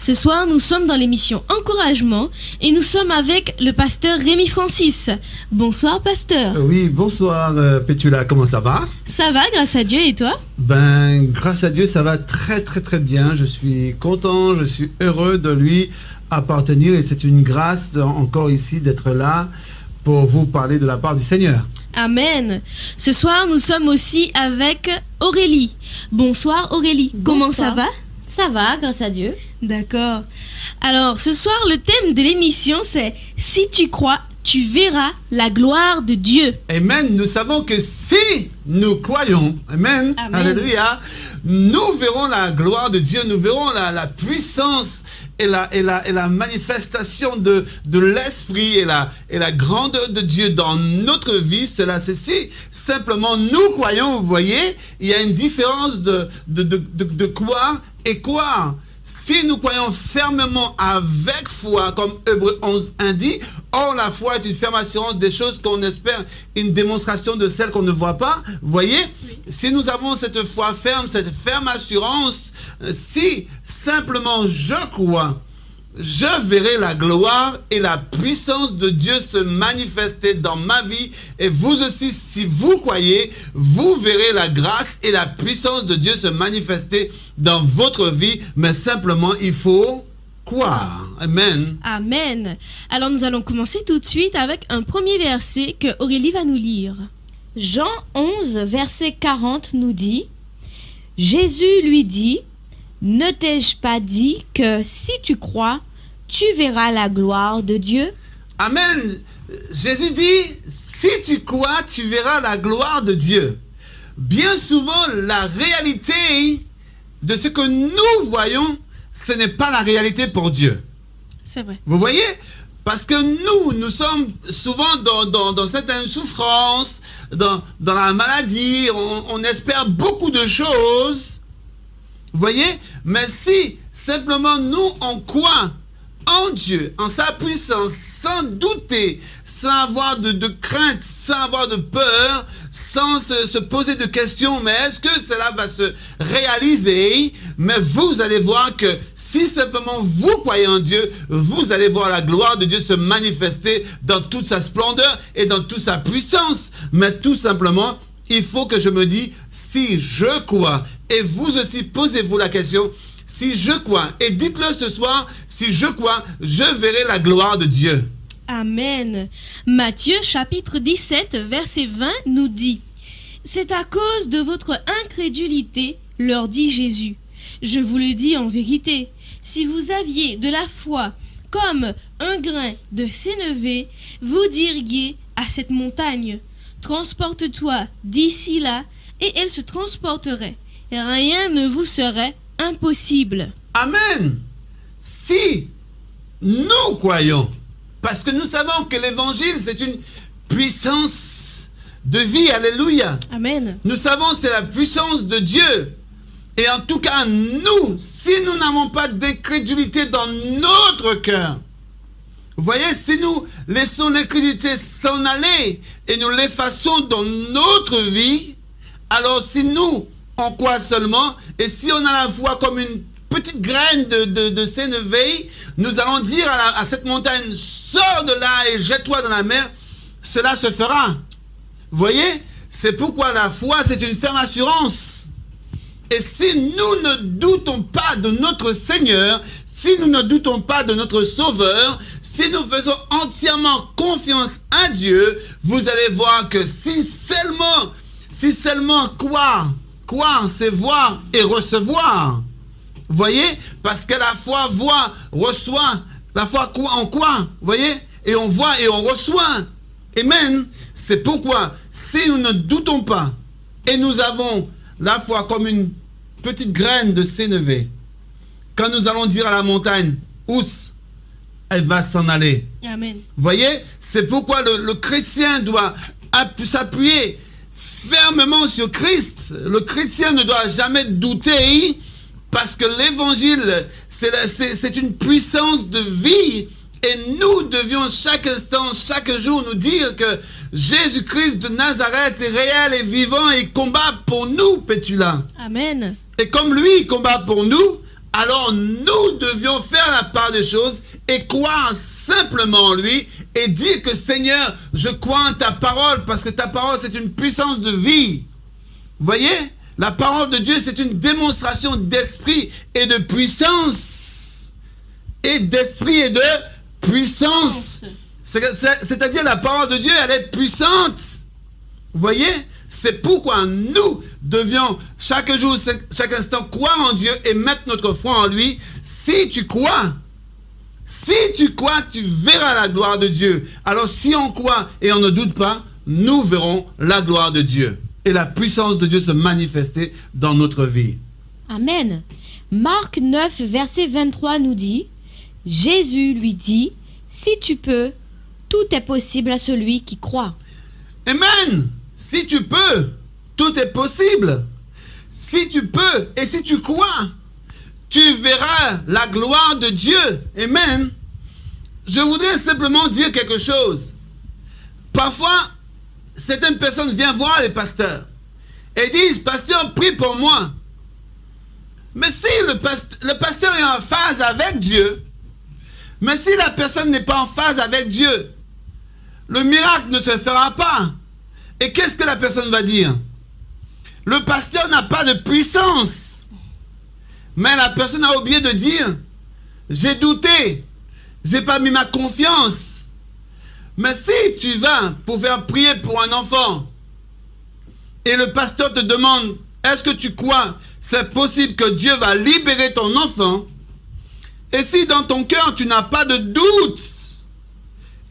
Ce soir, nous sommes dans l'émission Encouragement et nous sommes avec le pasteur Rémi Francis. Bonsoir, pasteur. Oui, bonsoir, Pétula. Comment ça va? Ça va, grâce à Dieu. Et toi? Ben, grâce à Dieu, ça va très, très, très bien. Je suis content, je suis heureux de lui appartenir et c'est une grâce encore ici d'être là pour vous parler de la part du Seigneur. Amen. Ce soir, nous sommes aussi avec Aurélie. Bonsoir, Aurélie. Comment ça va? Ça va, grâce à Dieu. D'accord. Alors, ce soir, le thème de l'émission, c'est « Si tu crois, tu verras la gloire de Dieu ». Amen. Nous savons que si nous croyons, Amen, Amen. Alléluia, nous verrons la gloire de Dieu, nous verrons la puissance et la manifestation de l'Esprit et la grandeur de Dieu dans notre vie. Cela, c'est si simplement nous croyons, vous voyez, il y a une différence de croire et croire. Si nous croyons fermement avec foi, comme Hébreux 11 indique, or la foi est une ferme assurance des choses qu'on espère, une démonstration de celles qu'on ne voit pas. Vous voyez, oui. Si nous avons cette foi ferme, cette ferme assurance, si simplement je crois, je verrai la gloire et la puissance de Dieu se manifester dans ma vie. Et vous aussi, si vous croyez, vous verrez la grâce et la puissance de Dieu se manifester dans votre vie. Mais simplement, il faut croire. Amen. Amen. Alors nous allons commencer tout de suite avec un premier verset que Aurélie va nous lire. Jean 11, verset 40 nous dit « Jésus lui dit, ne t'ai-je pas dit que si tu crois, tu verras la gloire de Dieu ?» Amen. Jésus dit, si tu crois, tu verras la gloire de Dieu. Bien souvent, la réalité de ce que nous voyons, ce n'est pas la réalité pour Dieu. C'est vrai. Vous voyez? Parce que nous sommes souvent dans certaines souffrances, dans la maladie, on espère beaucoup de choses. Vous voyez? Mais si simplement nous, on croit en Dieu, en sa puissance, sans douter, sans avoir de crainte, sans avoir de peur, sans se poser de questions, mais est-ce que cela va se réaliser? Mais vous allez voir que si simplement vous croyez en Dieu, vous allez voir la gloire de Dieu se manifester dans toute sa splendeur et dans toute sa puissance. Mais tout simplement, il faut que je me dise, si je crois, et vous aussi posez-vous la question, si je crois, et dites-le ce soir, si je crois, je verrai la gloire de Dieu. Amen. Matthieu chapitre 17, verset 20 nous dit « C'est à cause de votre incrédulité, leur dit Jésus. Je vous le dis en vérité, si vous aviez de la foi comme un grain de sénévé, vous diriez à cette montagne, transporte-toi d'ici là, et elle se transporterait. Rien ne vous serait impossible. » Amen. Si nous croyons, parce que nous savons que l'évangile, c'est une puissance de vie. Alléluia. Amen. Nous savons que c'est la puissance de Dieu. Et en tout cas, nous, si nous n'avons pas d'incrédulité dans notre cœur, vous voyez, si nous laissons l'incrédulité s'en aller et nous l'effaçons dans notre vie, alors si nous, on croit seulement, et si on a la foi comme une petite graine de sénévé, nous allons dire à cette montagne, sors de là et jette-toi dans la mer, cela se fera. Vous voyez, c'est pourquoi la foi, c'est une ferme assurance. Et si nous ne doutons pas de notre Seigneur, si nous ne doutons pas de notre Sauveur, si nous faisons entièrement confiance à Dieu, vous allez voir que si seulement croire, c'est voir et recevoir. Vous voyez? Parce que la foi voit, reçoit. La foi croit, on croit. Vous voyez? Et on voit et on reçoit. Amen. C'est pourquoi, si nous ne doutons pas, et nous avons la foi comme une petite graine de sénévé, quand nous allons dire à la montagne, ousse, elle va s'en aller. Amen. Vous voyez? C'est pourquoi le chrétien doit s'appuyer fermement sur Christ. Le chrétien ne doit jamais douter, parce que l'évangile, c'est une puissance de vie. Et nous devions chaque instant, chaque jour nous dire que Jésus-Christ de Nazareth est réel et vivant et combat pour nous, Pétula. Amen. Et comme lui, il combat pour nous, alors nous devions faire la part des choses et croire simplement en lui et dire que Seigneur, je crois en ta parole parce que ta parole c'est une puissance de vie. Vous voyez, la parole de Dieu c'est une démonstration d'esprit et de puissance. Et d'esprit et de puissance. C'est-à-dire la parole de Dieu elle est puissante. Vous voyez, c'est pourquoi nous devions chaque jour, chaque instant croire en Dieu et mettre notre foi en lui. Si tu crois, tu verras la gloire de Dieu. Alors si on croit et on ne doute pas, nous verrons la gloire de Dieu et la puissance de Dieu se manifester dans notre vie. Amen. Marc 9, verset 23 nous dit, Jésus lui dit, si tu peux, tout est possible à celui qui croit. Amen. Si tu peux, tout est possible. Si tu peux et si tu crois, tu verras la gloire de Dieu. Amen. Je voudrais simplement dire quelque chose. Parfois, certaines personnes viennent voir les pasteurs et disent, pasteur, prie pour moi. Mais si le pasteur est en phase avec Dieu, mais si la personne n'est pas en phase avec Dieu, le miracle ne se fera pas. Et qu'est-ce que la personne va dire? Le pasteur n'a pas de puissance. Mais la personne a oublié de dire, j'ai douté, j'ai pas mis ma confiance. Mais si tu vas pour faire prier pour un enfant, et le pasteur te demande, est-ce que tu crois c'est possible que Dieu va libérer ton enfant? Et si dans ton cœur tu n'as pas de doute,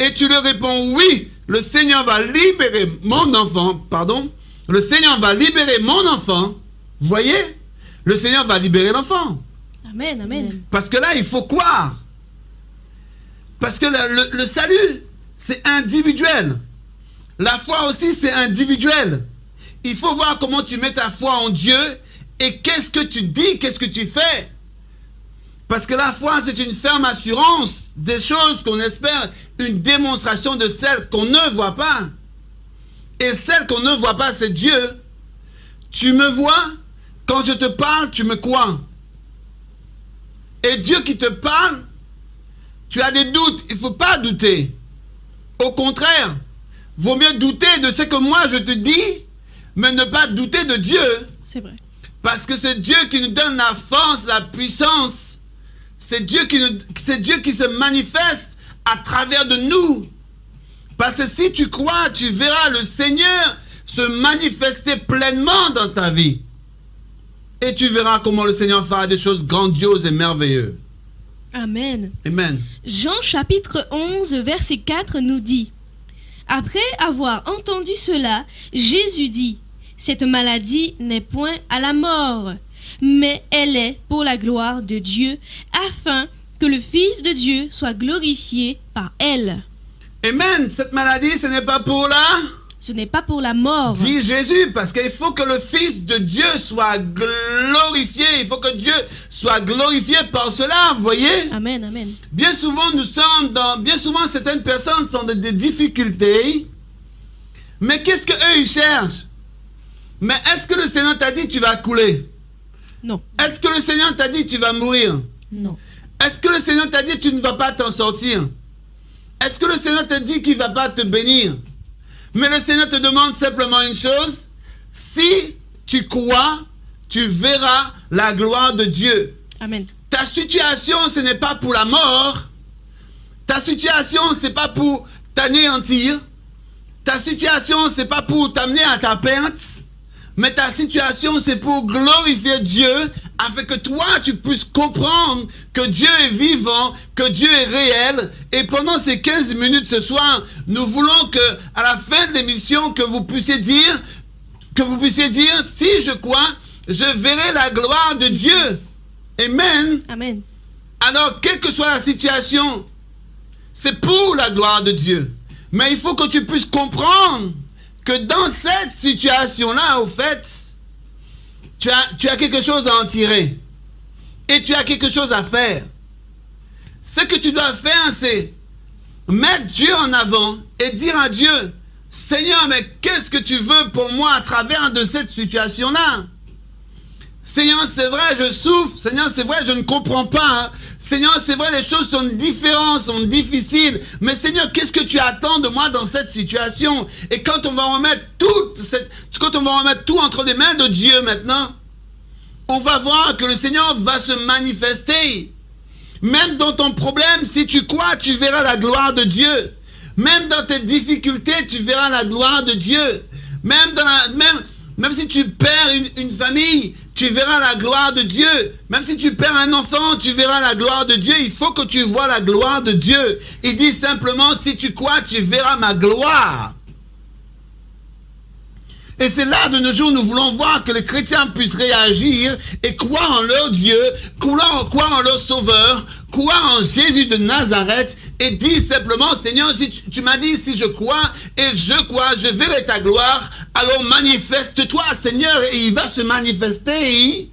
et tu lui réponds oui, le Seigneur va libérer mon enfant, le Seigneur va libérer mon enfant, vous voyez, le Seigneur va libérer l'enfant. Amen, amen. Parce que là, il faut croire. Parce que le salut, c'est individuel. La foi aussi, c'est individuel. Il faut voir comment tu mets ta foi en Dieu et qu'est-ce que tu dis, qu'est-ce que tu fais. Parce que la foi, c'est une ferme assurance des choses qu'on espère, une démonstration de celles qu'on ne voit pas. Et celle qu'on ne voit pas, c'est Dieu. Tu me vois, quand je te parle, tu me crois. Et Dieu qui te parle, tu as des doutes, il ne faut pas douter. Au contraire, vaut mieux douter de ce que moi je te dis, mais ne pas douter de Dieu. C'est vrai. Parce que c'est Dieu qui nous donne la force, la puissance. C'est Dieu qui se manifeste à travers de nous. Parce que si tu crois, tu verras le Seigneur se manifester pleinement dans ta vie. Et tu verras comment le Seigneur fera des choses grandioses et merveilleuses. Amen. Amen. Jean chapitre 11, verset 4 nous dit, après avoir entendu cela, Jésus dit, cette maladie n'est point à la mort, mais elle est pour la gloire de Dieu, afin que le Fils de Dieu soit glorifié par elle. Amen. Cette maladie, ce n'est pas pour la... Ce n'est pas pour la mort. Dit Jésus, parce qu'il faut que le Fils de Dieu soit glorifié. Il faut que Dieu soit glorifié par cela, vous voyez? Amen, amen. Bien souvent, certaines personnes sont dans des difficultés. Mais qu'est-ce qu'eux, ils cherchent? Mais est-ce que le Seigneur t'a dit tu vas couler? Non. Est-ce que le Seigneur t'a dit tu vas mourir? Non. Est-ce que le Seigneur t'a dit tu ne vas pas t'en sortir? Est-ce que le Seigneur t'a dit qu'il ne va pas te bénir? Mais le Seigneur te demande simplement une chose. Si tu crois, tu verras la gloire de Dieu. Amen. Ta situation, ce n'est pas pour la mort. Ta situation, ce n'est pas pour t'anéantir. Ta situation, ce n'est pas pour t'amener à ta perte. Mais ta situation, c'est pour glorifier Dieu, afin que toi, tu puisses comprendre que Dieu est vivant, que Dieu est réel. Et pendant ces 15 minutes ce soir, nous voulons que, à la fin de l'émission, que vous puissiez dire, si je crois, je verrai la gloire de Dieu. Amen. Amen. Alors, quelle que soit la situation, c'est pour la gloire de Dieu. Mais il faut que tu puisses comprendre que dans cette situation-là, au fait, tu as quelque chose à en tirer. Et tu as quelque chose à faire. Ce que tu dois faire, c'est mettre Dieu en avant et dire à Dieu, Seigneur, mais qu'est-ce que tu veux pour moi à travers de cette situation-là? Seigneur, c'est vrai, je souffre. Seigneur, c'est vrai, je ne comprends pas. Seigneur, c'est vrai, les choses sont différentes, sont difficiles. Mais Seigneur, qu'est-ce que tu attends de moi dans cette situation? Et quand on va remettre tout entre les mains de Dieu maintenant, on va voir que le Seigneur va se manifester. Même dans ton problème, si tu crois, tu verras la gloire de Dieu. Même dans tes difficultés, tu verras la gloire de Dieu. Même si tu perds une famille, tu verras la gloire de Dieu. Même si tu perds un enfant, tu verras la gloire de Dieu. Il faut que tu vois la gloire de Dieu. Il dit simplement, si tu crois, tu verras ma gloire. Et c'est là, de nos jours, nous voulons voir que les chrétiens puissent réagir et croire en leur Dieu, croire en leur Sauveur, croire en Jésus de Nazareth et dire simplement, Seigneur, si tu m'as dit, si je crois, je verrai ta gloire, alors manifeste-toi, Seigneur, et il va se manifester.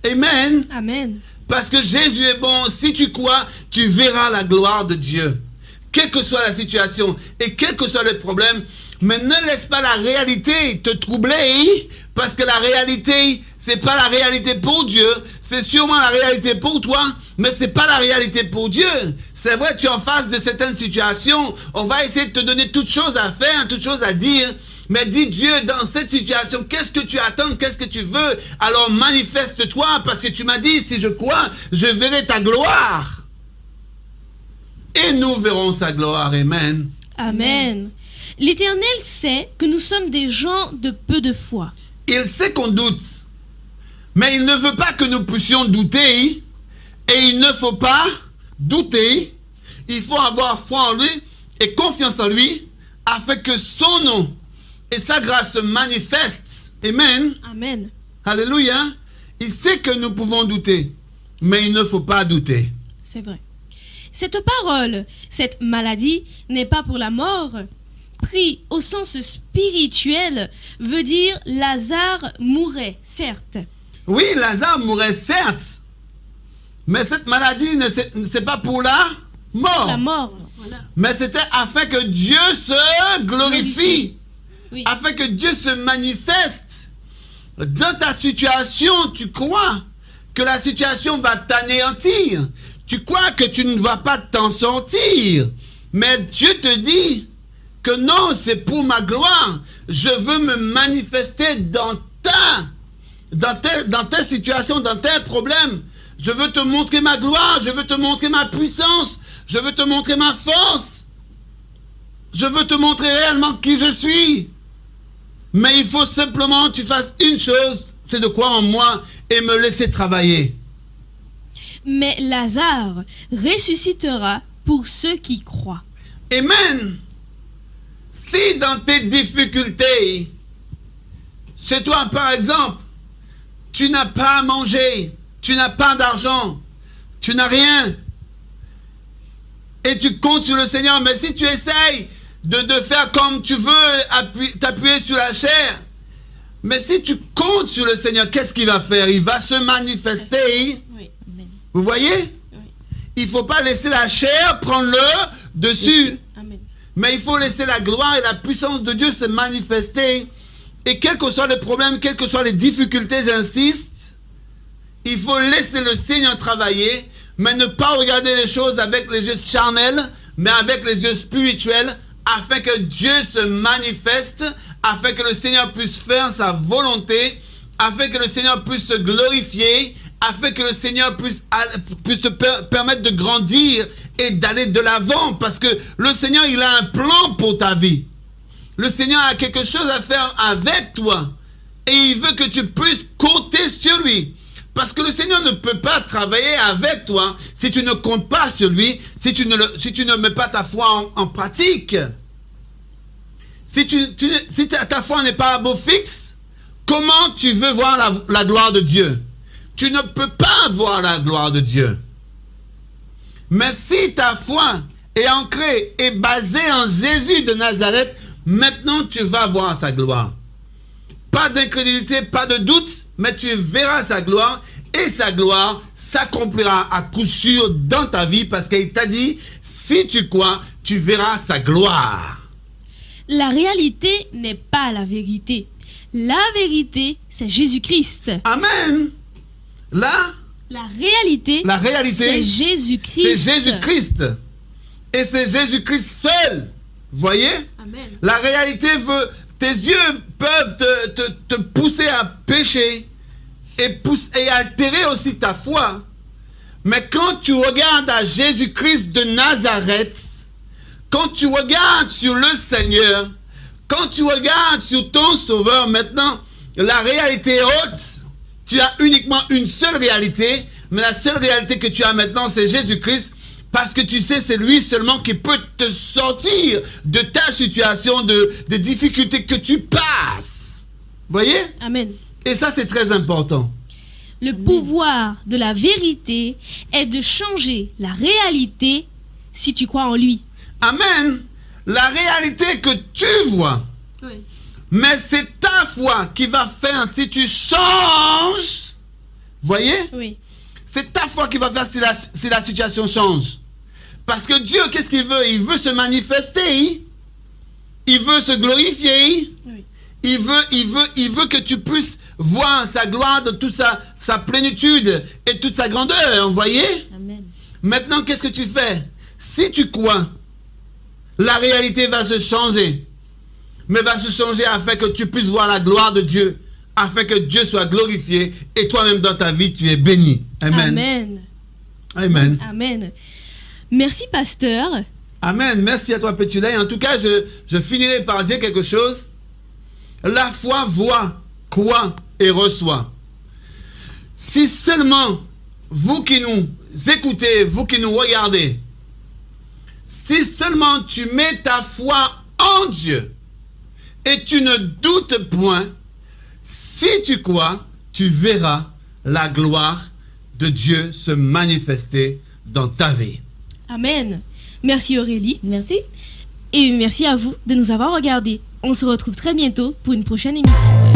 Amen. Amen. Parce que Jésus est bon, si tu crois, tu verras la gloire de Dieu. Quelle que soit la situation et quels que soient les problèmes, mais ne laisse pas la réalité te troubler, parce que la réalité, c'est pas la réalité pour Dieu, c'est sûrement la réalité pour toi, mais c'est pas la réalité pour Dieu. C'est vrai, tu es en face de certaines situations, on va essayer de te donner toutes choses à faire, toutes choses à dire, mais dis Dieu, dans cette situation, qu'est-ce que tu attends, qu'est-ce que tu veux? Alors manifeste-toi, parce que tu m'as dit, si je crois, je verrai ta gloire. Et nous verrons sa gloire, amen. Amen. L'Éternel sait que nous sommes des gens de peu de foi. Il sait qu'on doute, mais il ne veut pas que nous puissions douter, et il ne faut pas douter. Il faut avoir foi en lui et confiance en lui, afin que son nom et sa grâce se manifestent. Amen. Amen. Alléluia. Il sait que nous pouvons douter, mais il ne faut pas douter. C'est vrai. Cette parole, cette maladie n'est pas pour la mort. Pris au sens spirituel, veut dire Lazare mourait, certes. Oui, Lazare mourait, certes. Mais cette maladie, c'est pas pour la mort. La mort, voilà. Mais c'était afin que Dieu se glorifie. Oui. Afin que Dieu se manifeste. Dans ta situation, tu crois que la situation va t'anéantir. Tu crois que tu ne vas pas t'en sortir. Mais Dieu te dit que non, c'est pour ma gloire. Je veux me manifester dans ta situation, dans tes problèmes. Je veux te montrer ma gloire, je veux te montrer ma puissance, je veux te montrer ma force. Je veux te montrer réellement qui je suis. Mais il faut simplement que tu fasses une chose, c'est de croire en moi et me laisser travailler. Mais Lazare ressuscitera pour ceux qui croient. Amen. Si dans tes difficultés, chez toi par exemple, tu n'as pas à manger, tu n'as pas d'argent, tu n'as rien, et tu comptes sur le Seigneur, mais si tu essayes de faire comme tu veux, t'appuyer sur la chair, mais si tu comptes sur le Seigneur, qu'est-ce qu'il va faire? Il va se manifester. Oui. Vous voyez? Oui. Il ne faut pas laisser la chair prendre le dessus. Amen. Mais il faut laisser la gloire et la puissance de Dieu se manifester. Et quels que soient les problèmes, quelles que soient les difficultés, j'insiste, il faut laisser le Seigneur travailler, mais ne pas regarder les choses avec les yeux charnels, mais avec les yeux spirituels, afin que Dieu se manifeste, afin que le Seigneur puisse faire sa volonté, afin que le Seigneur puisse se glorifier, afin que le Seigneur puisse te permettre de grandir et d'aller de l'avant, parce que le Seigneur, il a un plan pour ta vie. Le Seigneur a quelque chose à faire avec toi, et il veut que tu puisses compter sur lui. Parce que le Seigneur ne peut pas travailler avec toi si tu ne comptes pas sur lui, si tu ne mets pas ta foi en pratique. Si ta foi n'est pas à beau fixe, comment tu veux voir la gloire de Dieu? Tu ne peux pas voir la gloire de Dieu. Mais si ta foi est ancrée et basée en Jésus de Nazareth, maintenant tu vas voir sa gloire. Pas d'incrédulité, pas de doute, mais tu verras sa gloire, et sa gloire s'accomplira à coup sûr dans ta vie, parce qu'il t'a dit, si tu crois, tu verras sa gloire. La réalité n'est pas la vérité. La vérité, c'est Jésus-Christ. Amen. Là, La réalité, la réalité, c'est Jésus-Christ. c'est Jésus-Christ. Et c'est Jésus-Christ seul. Voyez? Amen. La réalité veut... Tes yeux peuvent te pousser à pécher et altérer aussi ta foi. Mais quand tu regardes à Jésus-Christ de Nazareth, quand tu regardes sur le Seigneur, quand tu regardes sur ton Sauveur, maintenant, la réalité est haute. Tu as uniquement une seule réalité, mais la seule réalité que tu as maintenant, c'est Jésus-Christ, parce que tu sais, c'est lui seulement qui peut te sortir de ta situation de difficulté que tu passes. Voyez? Amen. Et ça, c'est très important. Le pouvoir de la vérité est de changer la réalité si tu crois en lui. Amen. La réalité que tu vois, Oui. mais c'est ta foi qui va faire si tu changes. Voyez? Oui. C'est ta foi qui va faire si la situation change. Parce que Dieu, qu'est-ce qu'il veut? Il veut se manifester. Il veut se glorifier. Oui. Il veut que tu puisses voir sa gloire de toute sa plénitude et toute sa grandeur. Vous voyez? Amen. Maintenant, qu'est-ce que tu fais? Si tu crois, la réalité va se changer. Mais va se changer afin que tu puisses voir la gloire de Dieu. Afin que Dieu soit glorifié. Et toi-même dans ta vie, tu es béni. Amen. Amen. Amen. Amen. Merci, pasteur. Amen. Merci à toi, Petit Lay. En tout cas, je finirai par dire quelque chose. La foi voit, croit et reçoit. Si seulement vous qui nous écoutez, vous qui nous regardez, si seulement tu mets ta foi en Dieu et tu ne doutes point, si tu crois, tu verras la gloire de Dieu se manifester dans ta vie. Amen. Merci Aurélie. Merci. Et merci à vous de nous avoir regardés. On se retrouve très bientôt pour une prochaine émission.